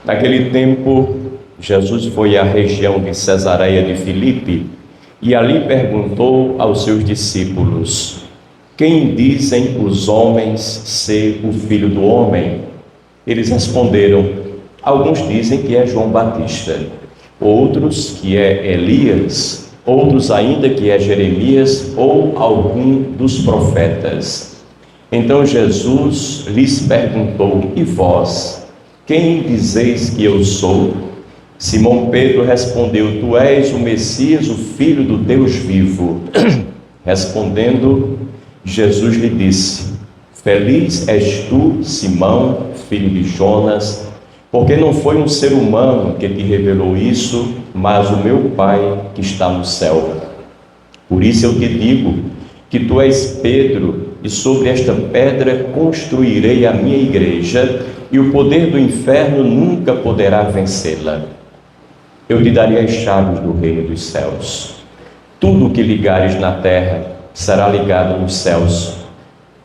Naquele tempo, Jesus foi à região de Cesareia de Filipe e ali perguntou aos seus discípulos: quem dizem os homens ser o Filho do Homem? Eles responderam: alguns dizem que é João Batista, outros que é Elias, outros ainda que é Jeremias ou algum dos profetas. Então Jesus lhes perguntou: e vós? Quem dizeis que eu sou? Simão Pedro respondeu: tu és o Messias, o Filho do Deus vivo. Respondendo, Jesus lhe disse: feliz és tu, Simão, filho de Jonas, porque não foi um ser humano que te revelou isso, mas o meu Pai que está no céu. Por isso eu te digo que tu és Pedro, e sobre esta pedra construirei a minha igreja, e o poder do inferno nunca poderá vencê-la. Eu te darei as chaves do reino dos céus. Tudo o que ligares na terra será ligado nos céus.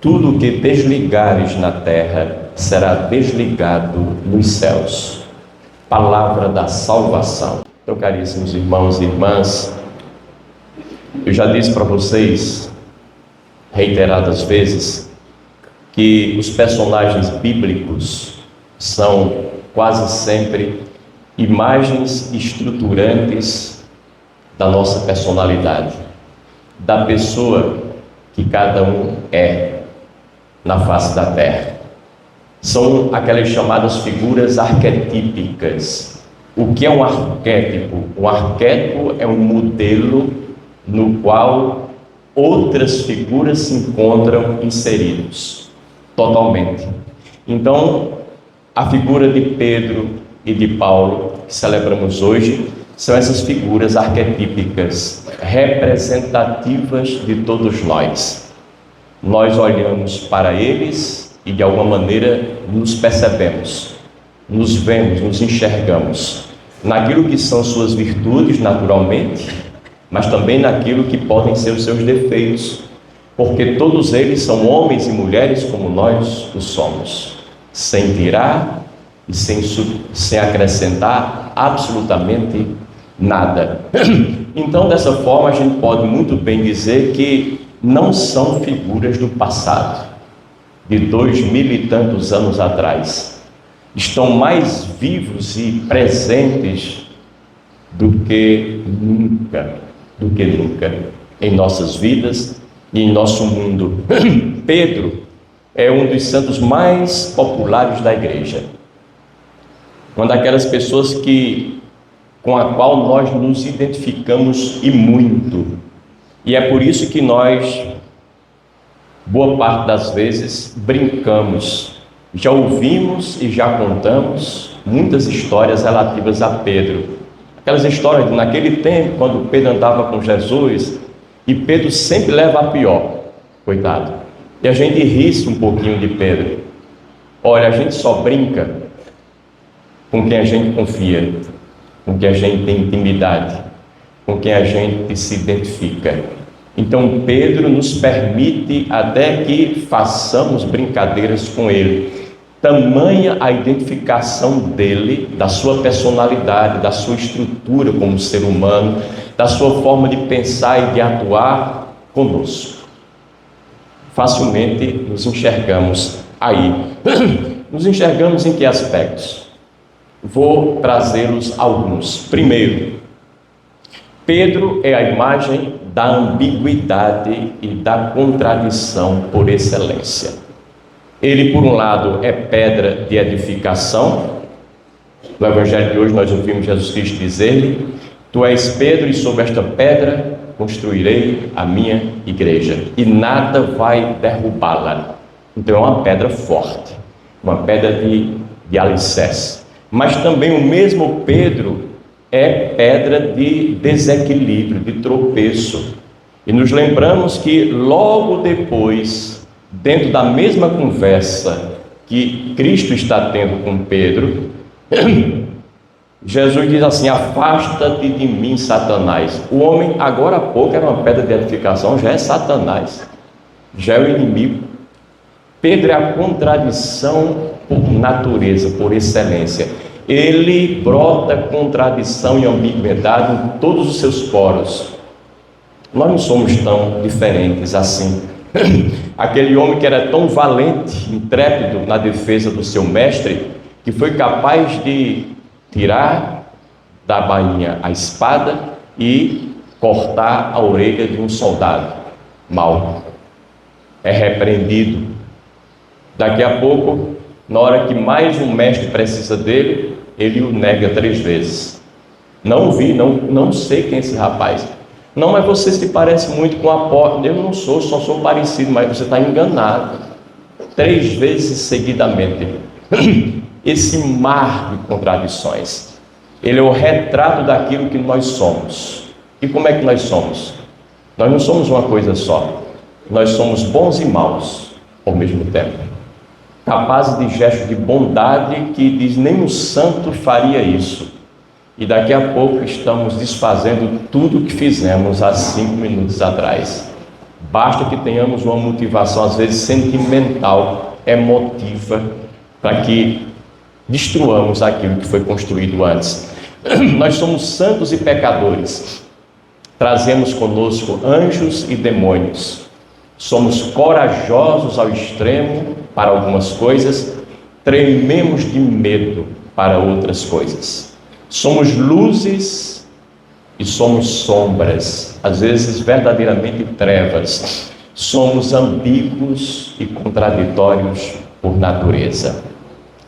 Tudo o que desligares na terra será desligado nos céus. Palavra da salvação. Então, caríssimos irmãos e irmãs, eu já disse para vocês reiteradas vezes que os personagens bíblicos são quase sempre imagens estruturantes da nossa personalidade, da pessoa que cada um é na face da terra. São aquelas chamadas figuras arquetípicas. O que é um arquétipo? Um arquétipo é um modelo no qual outras figuras se encontram inseridos totalmente. Então, a figura de Pedro e de Paulo, que celebramos hoje, são essas figuras arquetípicas, representativas de todos nós. Nós olhamos para eles e, de alguma maneira, nos percebemos, nos vemos, nos enxergamos naquilo que são suas virtudes, naturalmente, mas também naquilo que podem ser os seus defeitos, porque todos eles são homens e mulheres como nós o somos, sem tirar e sem acrescentar absolutamente nada. Então, dessa forma, a gente pode muito bem dizer que não são figuras do passado, de 2000 e tantos anos atrás. Estão mais vivos e presentes do que nunca em nossas vidas e em nosso mundo. Pedro é um dos santos mais populares da igreja, uma daquelas pessoas com a qual nós nos identificamos e muito, e é por isso que nós, boa parte das vezes, brincamos. Já ouvimos e já contamos muitas histórias relativas a Pedro, aquelas histórias de naquele tempo, quando Pedro andava com Jesus, e Pedro sempre leva a pior, coitado, e a gente ri um pouquinho de Pedro. Olha, a gente só brinca com quem a gente confia, com quem a gente tem intimidade, com quem a gente se identifica. Então Pedro nos permite até que façamos brincadeiras com ele, tamanha a identificação dele, da sua personalidade, da sua estrutura como ser humano, da sua forma de pensar e de atuar conosco. Facilmente nos enxergamos aí. Nos enxergamos em que aspectos? Vou trazê-los alguns. Primeiro, Pedro é a imagem da ambiguidade e da contradição por excelência. Ele, por um lado, é pedra de edificação. No Evangelho de hoje nós ouvimos Jesus Cristo dizer-lhe: tu és Pedro, e sobre esta pedra construirei a minha igreja, e nada vai derrubá-la. Então é uma pedra forte, uma pedra de alicerce. Mas também o mesmo Pedro é pedra de desequilíbrio, de tropeço. E nos lembramos que logo depois, dentro da mesma conversa que Cristo está tendo com Pedro, Jesus diz assim: afasta-te de mim, Satanás. O homem agora há pouco era uma pedra de edificação, já é Satanás, já é o inimigo. Pedro é a contradição por natureza, por excelência. ele brota contradição e ambiguidade em todos os seus poros. Nós não somos tão diferentes assim. Aquele homem que era tão valente, intrépido na defesa do seu mestre, que foi capaz de tirar da bainha a espada e cortar a orelha de um soldado mau. É repreendido. Daqui a pouco, na hora que mais um mestre precisa dele, ele o nega 3 vezes. Não vi, não sei quem é esse rapaz. Não, mas você se parece muito com o apóstolo. Eu não sou, só sou parecido, mas você está enganado. 3 vezes seguidamente. Esse mar de contradições, ele é o retrato daquilo que nós somos. E como é que nós somos? Nós não somos uma coisa só. Nós somos bons e maus ao mesmo tempo. Capazes de gestos de bondade que diz nem um santo faria isso. E daqui a pouco estamos desfazendo tudo o que fizemos há 5 minutos atrás. Basta que tenhamos uma motivação, às vezes sentimental, emotiva, para que destruamos aquilo que foi construído antes. Nós somos santos e pecadores. Trazemos conosco anjos e demônios. Somos corajosos ao extremo para algumas coisas, trememos de medo para outras coisas. Somos luzes e somos sombras, às vezes verdadeiramente trevas. Somos ambíguos e contraditórios por natureza.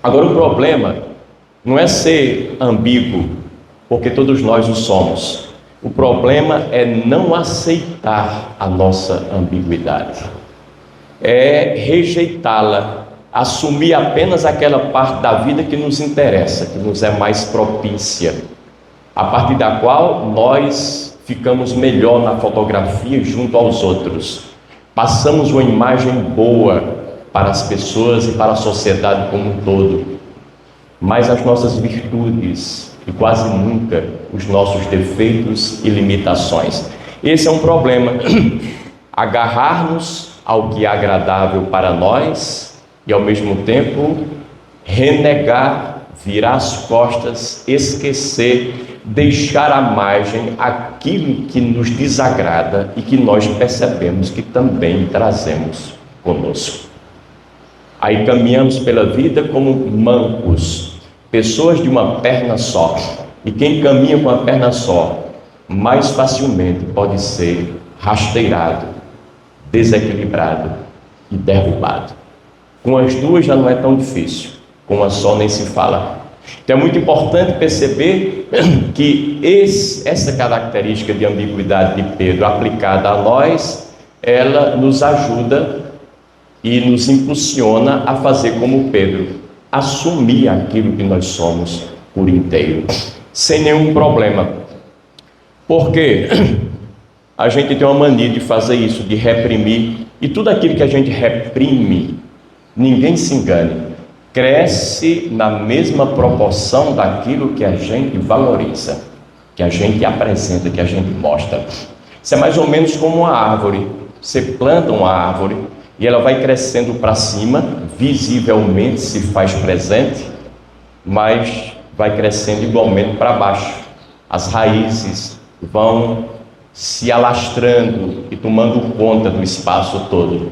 Agora, o problema não é ser ambíguo, porque todos nós o somos. O problema é não aceitar a nossa ambiguidade, é rejeitá-la, assumir apenas aquela parte da vida que nos interessa, que nos é mais propícia, a partir da qual nós ficamos melhor na fotografia junto aos outros, passamos uma imagem boa para as pessoas e para a sociedade como um todo, mas as nossas virtudes e quase nunca os nossos defeitos e limitações. Esse é um problema, agarrar-nos ao que é agradável para nós e ao mesmo tempo renegar, virar as costas, esquecer, deixar à margem aquilo que nos desagrada e que nós percebemos que também trazemos conosco. Aí caminhamos pela vida como mancos, pessoas de uma perna só. E quem caminha com a perna só, mais facilmente pode ser rasteirado, desequilibrado e derrubado. Com as duas já não é tão difícil, com uma só nem se fala. Então é muito importante perceber que essa característica de ambiguidade de Pedro aplicada a nós, ela nos ajuda e nos impulsiona a fazer como Pedro, assumir aquilo que nós somos por inteiro, sem nenhum problema. Porque a gente tem uma mania de fazer isso, de reprimir, e tudo aquilo que a gente reprime, ninguém se engane, cresce na mesma proporção daquilo que a gente valoriza, que a gente apresenta, que a gente mostra. Isso é mais ou menos como uma árvore. Você planta uma árvore e ela vai crescendo para cima, visivelmente se faz presente, mas vai crescendo igualmente para baixo. As raízes vão se alastrando e tomando conta do espaço todo.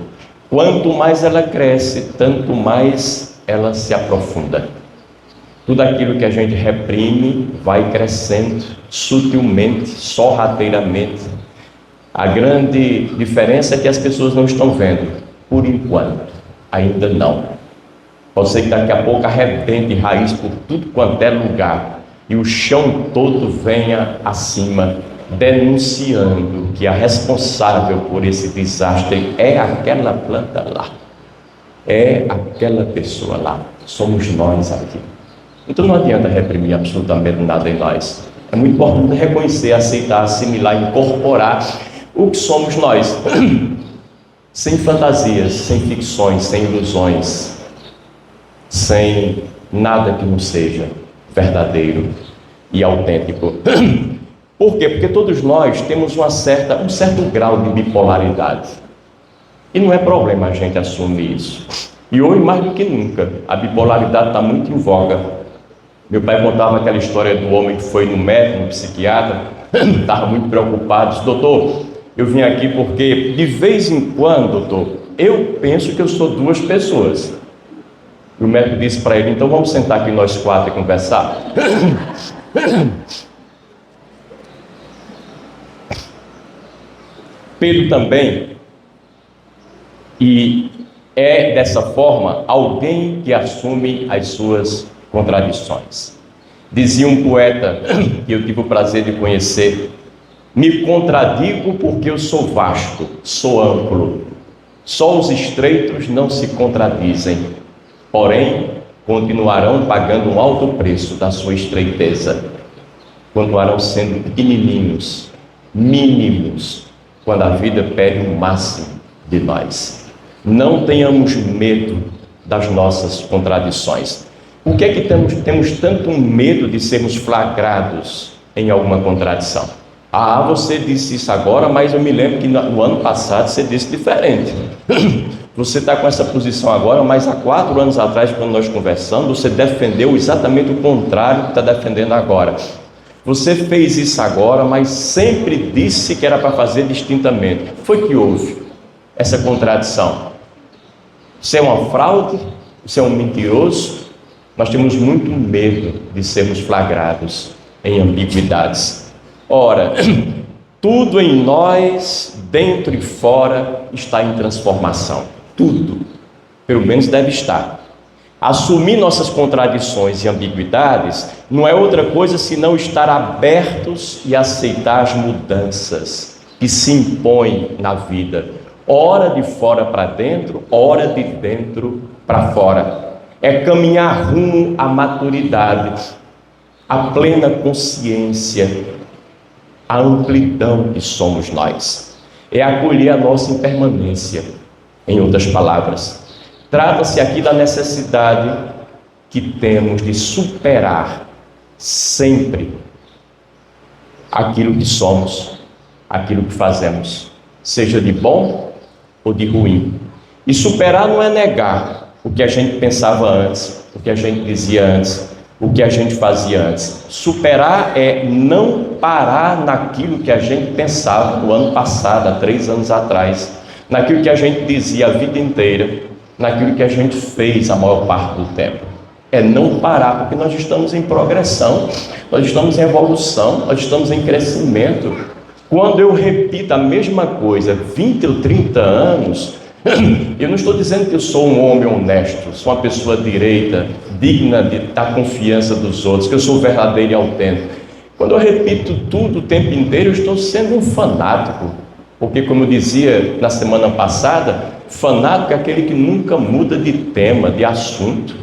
Quanto mais ela cresce, tanto mais ela se aprofunda. Tudo aquilo que a gente reprime vai crescendo sutilmente, sorrateiramente. A grande diferença é que as pessoas não estão vendo, por enquanto, ainda não. Pode ser que daqui a pouco arrebente raiz por tudo quanto é lugar e o chão todo venha acima, denunciando que a responsável por esse desastre é aquela planta lá, é aquela pessoa lá, somos nós aqui. Então não adianta reprimir absolutamente nada em nós. É muito importante reconhecer, aceitar, assimilar, incorporar o que somos nós, sem fantasias, sem ficções, sem ilusões, sem nada que não seja verdadeiro e autêntico. Por quê? Porque todos nós temos um certo grau de bipolaridade. E não é problema a gente assumir isso. E hoje, mais do que nunca, a bipolaridade está muito em voga. Meu pai contava aquela história do homem que foi no médico, no psiquiatra, estava muito preocupado, disse: doutor, eu vim aqui porque de vez em quando, doutor, eu penso que eu sou duas pessoas. E o médico disse para ele: então vamos sentar aqui nós quatro e conversar. Pedro também, e é dessa forma alguém que assume as suas contradições. Dizia um poeta que eu tive o prazer de conhecer: me contradigo porque eu sou vasto, sou amplo. Só os estreitos não se contradizem, porém continuarão pagando um alto preço da sua estreiteza. Continuarão sendo pequenininhos, mínimos, quando a vida pede o máximo de nós. Não tenhamos medo das nossas contradições. Por que é que temos tanto medo de sermos flagrados em alguma contradição? Ah, você disse isso agora, mas eu me lembro que no ano passado você disse diferente. Você está com essa posição agora, mas há 4 anos atrás, quando nós conversamos, você defendeu exatamente o contrário que está defendendo agora. Você fez isso agora, mas sempre disse que era para fazer distintamente. Foi que houve essa contradição. Você é uma fraude? Você é um mentiroso? Nós temos muito medo de sermos flagrados em ambiguidades. Ora, tudo em nós, dentro e fora, está em transformação. Tudo, pelo menos deve estar. Assumir nossas contradições e ambiguidades não é outra coisa senão estar abertos e aceitar as mudanças que se impõem na vida, ora de fora para dentro, ora de dentro para fora. É caminhar rumo à maturidade, à plena consciência, à amplidão que somos nós. É acolher a nossa impermanência. Em outras palavras, trata-se aqui da necessidade que temos de superar sempre aquilo que somos, aquilo que fazemos, seja de bom ou de ruim. E superar não é negar o que a gente pensava antes, o que a gente dizia antes, o que a gente fazia antes. Superar é não parar naquilo que a gente pensava no ano passado, há 3 anos atrás, naquilo que a gente dizia a vida inteira, naquilo que a gente fez a maior parte do tempo. É não parar, porque nós estamos em progressão, nós estamos em evolução, nós estamos em crescimento. Quando eu repito a mesma coisa 20 ou 30 anos, eu não estou dizendo que eu sou um homem honesto, sou uma pessoa direita, digna de dar confiança dos outros, que eu sou verdadeiro e autêntico. Quando eu repito tudo o tempo inteiro, eu estou sendo um fanático. Porque, como eu dizia na semana passada, fanático é aquele que nunca muda de tema, de assunto.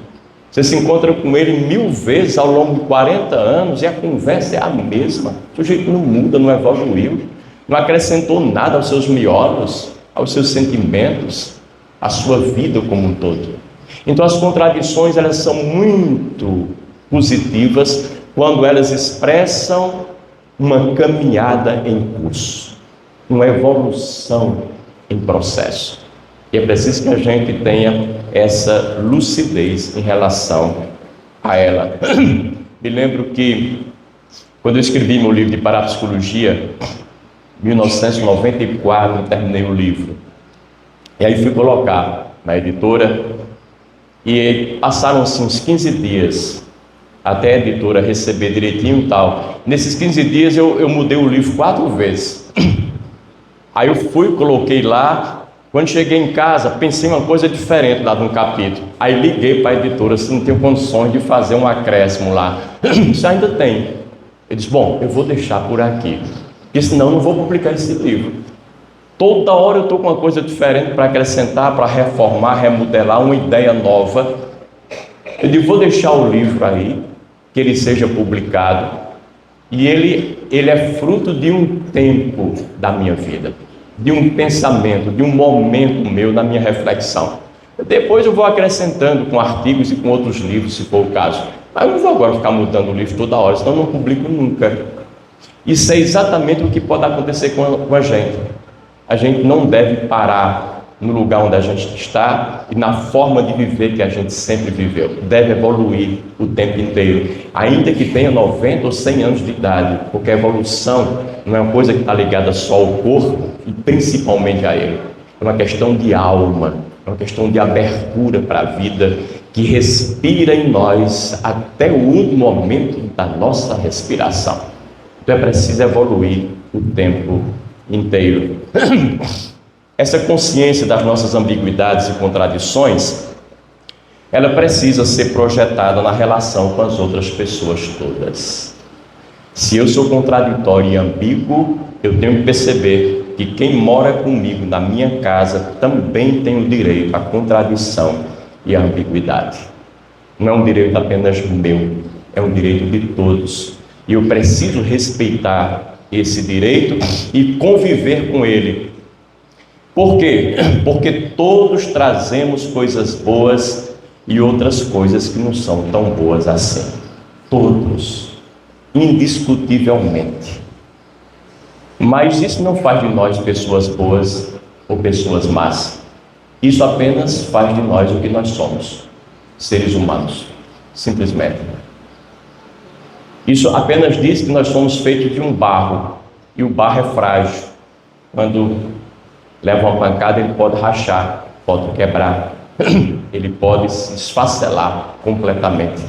Você se encontra com ele 1000 vezes ao longo de 40 anos e a conversa é a mesma. O sujeito não muda, não evoluiu, não acrescentou nada aos seus miolos, aos seus sentimentos, à sua vida como um todo. Então as contradições, elas são muito positivas quando elas expressam uma caminhada em curso, uma evolução em processo. E é preciso que a gente tenha essa lucidez em relação a ela. Me lembro que quando eu escrevi meu livro de parapsicologia, 1994, eu terminei o livro. E aí fui colocar na editora e passaram-se uns 15 dias até a editora receber direitinho e tal. Nesses 15 dias eu mudei o livro 4 vezes. Aí eu fui, coloquei lá. Quando cheguei em casa, pensei uma coisa diferente lá de um capítulo. Aí liguei para a editora, se não tem condições de fazer um acréscimo lá. Isso ainda tem. Eu disse: bom, eu vou deixar por aqui, porque senão eu não vou publicar esse livro. Toda hora eu estou com uma coisa diferente para acrescentar, para reformar, remodelar, uma ideia nova. Eu digo: vou deixar o livro aí, que ele seja publicado, e ele é fruto de um tempo da minha vida, de um pensamento, de um momento meu na minha reflexão. Depois eu vou acrescentando com artigos e com outros livros, se for o caso. Mas eu não vou agora ficar mudando o livro toda hora, senão eu não publico nunca. Isso é exatamente o que pode acontecer com a gente. A gente não deve parar no lugar onde a gente está e na forma de viver que a gente sempre viveu. Deve evoluir o tempo inteiro, ainda que tenha 90 ou 100 anos de idade, porque a evolução não é uma coisa que está ligada só ao corpo e principalmente a ele. É uma questão de alma, é uma questão de abertura para a vida que respira em nós até o último momento da nossa respiração. Então é preciso evoluir o tempo inteiro. Essa consciência das nossas ambiguidades e contradições, ela precisa ser projetada na relação com as outras pessoas todas. Se eu sou contraditório e ambíguo, eu tenho que perceber que quem mora comigo na minha casa também tem o direito à contradição e à ambiguidade. Não é um direito apenas meu, é um direito de todos. E eu preciso respeitar esse direito e conviver com ele. Por quê? Porque todos trazemos coisas boas e outras coisas que não são tão boas assim. Todos, indiscutivelmente. Mas isso não faz de nós pessoas boas ou pessoas más. Isso apenas faz de nós o que nós somos, seres humanos, simplesmente. Isso apenas diz que nós somos feitos de um barro, e o barro é frágil. Quando leva uma pancada, ele pode rachar, pode quebrar, ele pode se esfacelar completamente.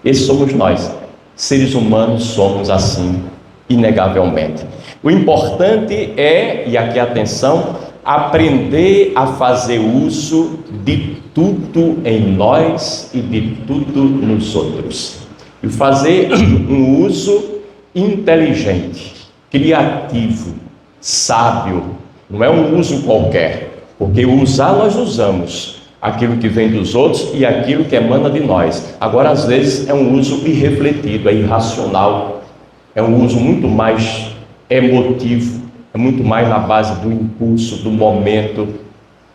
Esses somos nós, seres humanos somos assim, inegavelmente. O importante é, e aqui atenção, aprender a fazer uso de tudo em nós e de tudo nos outros. E fazer um uso inteligente, criativo, sábio. Não é um uso qualquer, porque usar nós usamos aquilo que vem dos outros e aquilo que emana de nós. Agora, às vezes, é um uso irrefletido, é irracional, é um uso muito mais emotivo, é muito mais na base do impulso, do momento,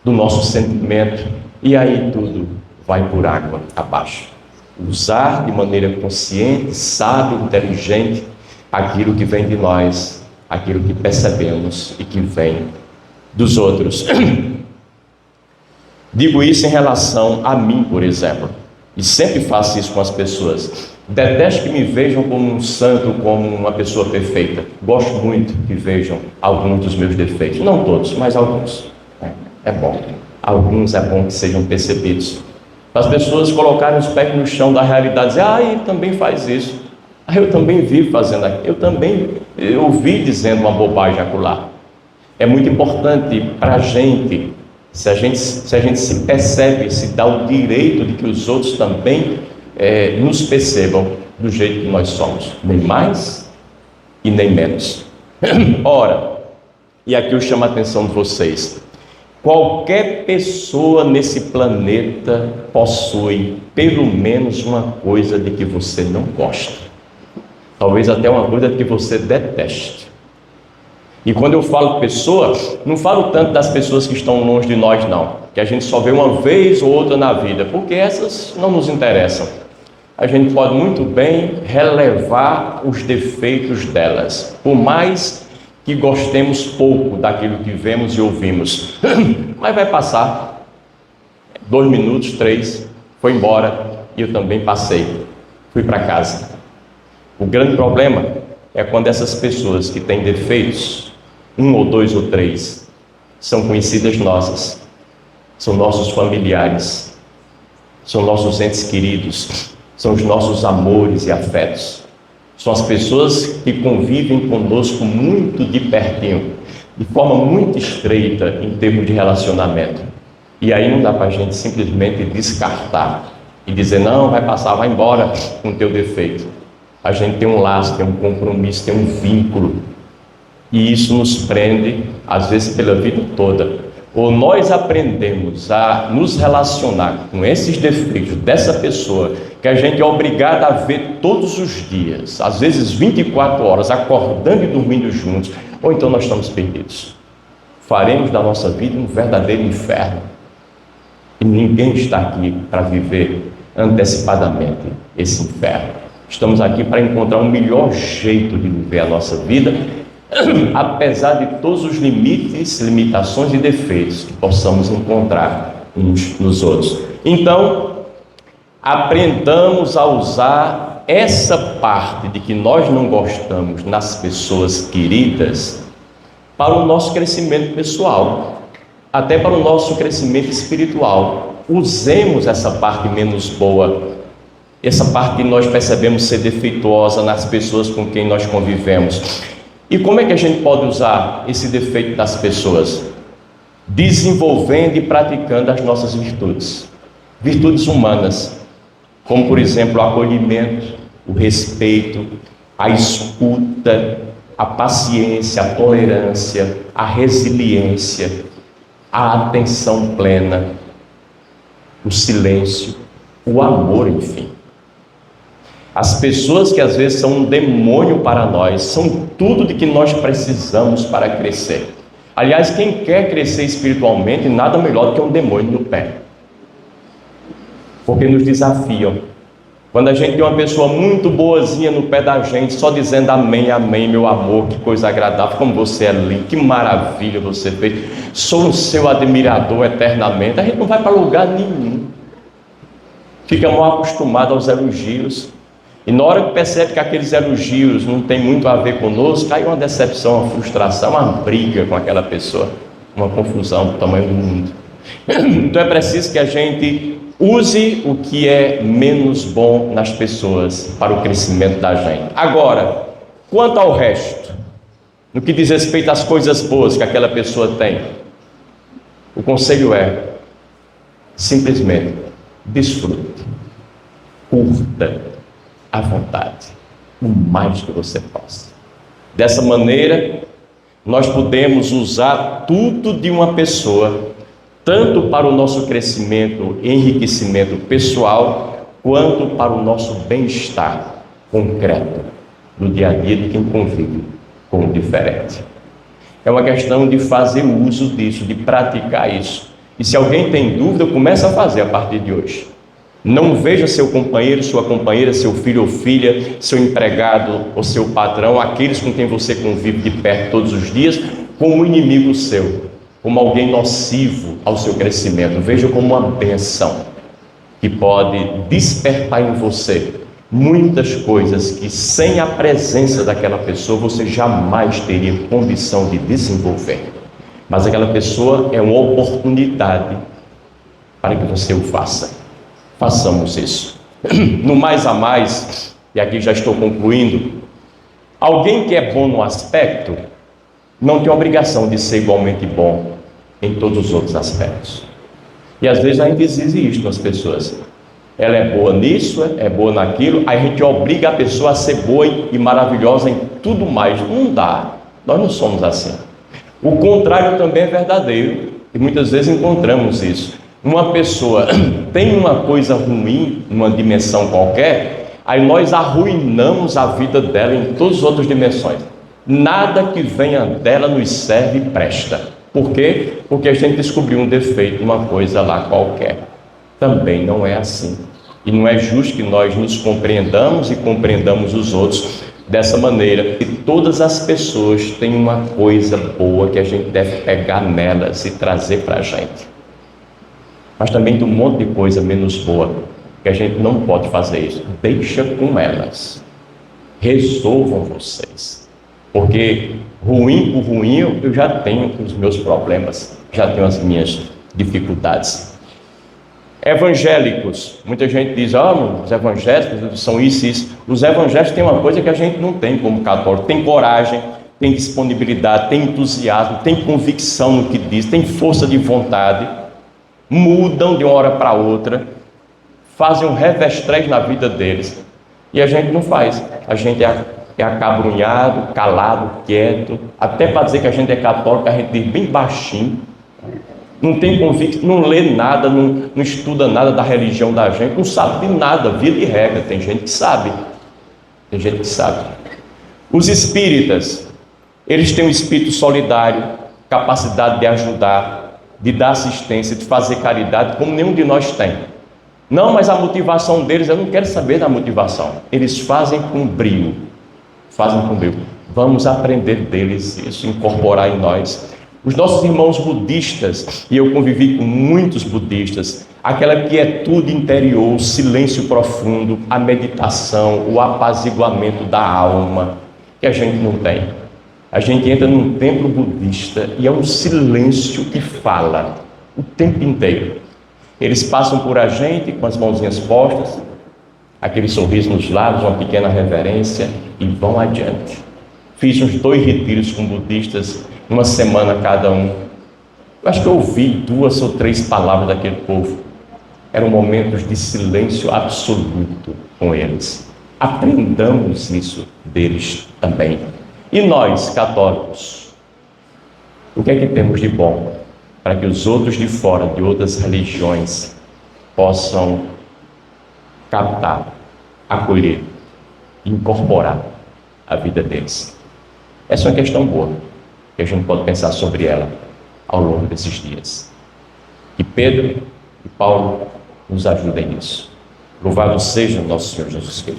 do nosso sentimento, e aí tudo vai por água abaixo. Usar de maneira consciente, sábia, inteligente, aquilo que vem de nós, aquilo que percebemos e que vem dos outros. Digo isso em relação a mim, por exemplo, e sempre faço isso com as pessoas. Detesto que me vejam como um santo, como uma pessoa perfeita. Gosto muito que vejam alguns dos meus defeitos, não todos, mas alguns. É bom. Alguns é bom que sejam percebidos. As pessoas colocarem os pés no chão da realidade, dizer, ele também faz isso. Eu também vivo fazendo aquilo. Eu ouvi dizendo uma bobagem acolá. É muito importante para a gente, se a gente se percebe, se dá o direito de que os outros também nos percebam do jeito que nós somos, nem mais e nem menos. Ora, e aqui eu chamo a atenção de vocês, qualquer pessoa nesse planeta possui pelo menos uma coisa de que você não gosta, talvez até uma coisa que você deteste. E quando eu falo pessoa, não falo tanto das pessoas que estão longe de nós não, que a gente só vê uma vez ou outra na vida, porque essas não nos interessam. A gente pode muito bem relevar os defeitos delas, por mais que gostemos pouco daquilo que vemos e ouvimos. Mas vai passar 2 minutos, 3, foi embora e eu também passei, fui para casa. O grande problema é quando essas pessoas que têm defeitos, 1 ou 2 ou 3, são conhecidas nossas, são nossos familiares, são nossos entes queridos, são os nossos amores e afetos, são as pessoas que convivem conosco muito de pertinho, de forma muito estreita em termos de relacionamento. E aí não dá para a gente simplesmente descartar e dizer, não, vai passar, vai embora com o teu defeito. A gente tem um laço, tem um compromisso, tem um vínculo, e isso nos prende, às vezes, pela vida toda. Ou nós aprendemos a nos relacionar com esses defeitos dessa pessoa, que a gente é obrigado a ver todos os dias, às vezes 24 horas, acordando e dormindo juntos, ou então nós estamos perdidos. Faremos da nossa vida um verdadeiro inferno. E ninguém está aqui para viver antecipadamente esse inferno. Estamos aqui para encontrar um melhor jeito de viver a nossa vida, apesar de todos os limites, limitações e defeitos que possamos encontrar uns nos outros. Então, aprendamos a usar essa parte de que nós não gostamos nas pessoas queridas para o nosso crescimento pessoal, até para o nosso crescimento espiritual. Usemos essa parte menos boa, essa parte que nós percebemos ser defeituosa nas pessoas com quem nós convivemos. E como é que a gente pode usar esse defeito das pessoas? Desenvolvendo e praticando as nossas virtudes. Virtudes humanas, como por exemplo o acolhimento, o respeito, a escuta, a paciência, a tolerância, a resiliência, a atenção plena, o silêncio, o amor, enfim. As pessoas que às vezes são um demônio para nós, são tudo de que nós precisamos para crescer. Aliás, quem quer crescer espiritualmente, nada melhor do que um demônio no pé, porque nos desafiam. Quando a gente tem uma pessoa muito boazinha no pé da gente, só dizendo amém, amém, meu amor, que coisa agradável, como você é lindo, que maravilha você fez, sou o seu admirador eternamente, a gente não vai para lugar nenhum. Fica mal acostumado aos elogios. E na hora que percebe que aqueles elogios não tem muito a ver conosco, cai uma decepção, uma frustração, uma briga com aquela pessoa, uma confusão do tamanho do mundo. Então é preciso que a gente use o que é menos bom nas pessoas para o crescimento da gente. Agora, quanto ao resto, no que diz respeito às coisas boas que aquela pessoa tem, o conselho é simplesmente desfrute, curta à vontade, o mais que você possa. Dessa maneira, nós podemos usar tudo de uma pessoa, tanto para o nosso crescimento e enriquecimento pessoal, quanto para o nosso bem-estar concreto, no dia a dia de quem convive com o diferente. É uma questão de fazer uso disso, de praticar isso. E se alguém tem dúvida, comece a fazer a partir de hoje. Não veja seu companheiro, sua companheira, seu filho ou filha, seu empregado ou seu patrão, aqueles com quem você convive de perto todos os dias, como um inimigo seu, como alguém nocivo ao seu crescimento. Veja como uma bênção que pode despertar em você muitas coisas que sem a presença daquela pessoa você jamais teria condição de desenvolver. Mas aquela pessoa é uma oportunidade para que você o faça. Façamos isso. No mais a mais, e aqui já estou concluindo, alguém que é bom no aspecto não tem obrigação de ser igualmente bom em todos os outros aspectos. E às vezes a gente exige isso nas pessoas. Ela é boa nisso, é boa naquilo, aí a gente obriga a pessoa a ser boa e maravilhosa em tudo mais. Não dá, nós não somos assim. O contrário também é verdadeiro, e muitas vezes encontramos isso. Uma pessoa tem uma coisa ruim numa dimensão qualquer, aí nós arruinamos a vida dela em todas as outras dimensões. Nada que venha dela nos serve e presta. Por quê? Porque a gente descobriu um defeito, uma coisa lá qualquer. Também não é assim. E não é justo que nós nos compreendamos e compreendamos os outros dessa maneira. E todas as pessoas têm uma coisa boa que a gente deve pegar nelas e trazer para a gente. Mas também tem um monte de coisa menos boa, que a gente não pode fazer isso. Deixa com elas. Resolvam vocês. Porque ruim por ruim eu já tenho os meus problemas, já tenho as minhas dificuldades. Evangélicos, muita gente diz, os evangélicos são isso e isso. Os evangélicos têm uma coisa que a gente não tem como católico. Tem coragem, tem disponibilidade, tem entusiasmo, tem convicção no que diz, tem força de vontade. Mudam de uma hora para outra, fazem um revestrez na vida deles, e a gente não faz. A gente é acabrunhado, calado, quieto, até para dizer que a gente é católico, a gente diz bem baixinho, não tem convicção, não lê nada, não estuda nada da religião da gente, não sabe de nada, via de regra. Tem gente que sabe, Os espíritas, eles têm um espírito solidário, capacidade de ajudar, de dar assistência, de fazer caridade, como nenhum de nós tem. Não, mas a motivação deles, eu não quero saber da motivação. Eles fazem com brio. Vamos aprender deles isso, incorporar em nós. Os nossos irmãos budistas, e eu convivi com muitos budistas, aquela quietude interior, o silêncio profundo, a meditação, o apaziguamento da alma, que a gente não tem. A gente entra num templo budista e é um silêncio que fala o tempo inteiro. Eles passam por a gente com as mãozinhas postas, aquele sorriso nos lábios, uma pequena reverência e vão adiante. Fiz uns 2 retiros com budistas, uma semana cada um. Eu acho que eu ouvi 2 ou 3 palavras daquele povo. Eram momentos de silêncio absoluto com eles. Aprendamos isso deles também. E nós, católicos, o que é que temos de bom para que os outros de fora, de outras religiões, possam captar, acolher, incorporar a vida deles? Essa é uma questão boa, que a gente pode pensar sobre ela ao longo desses dias. Que Pedro e Paulo nos ajudem nisso. Louvado seja nosso Senhor Jesus Cristo.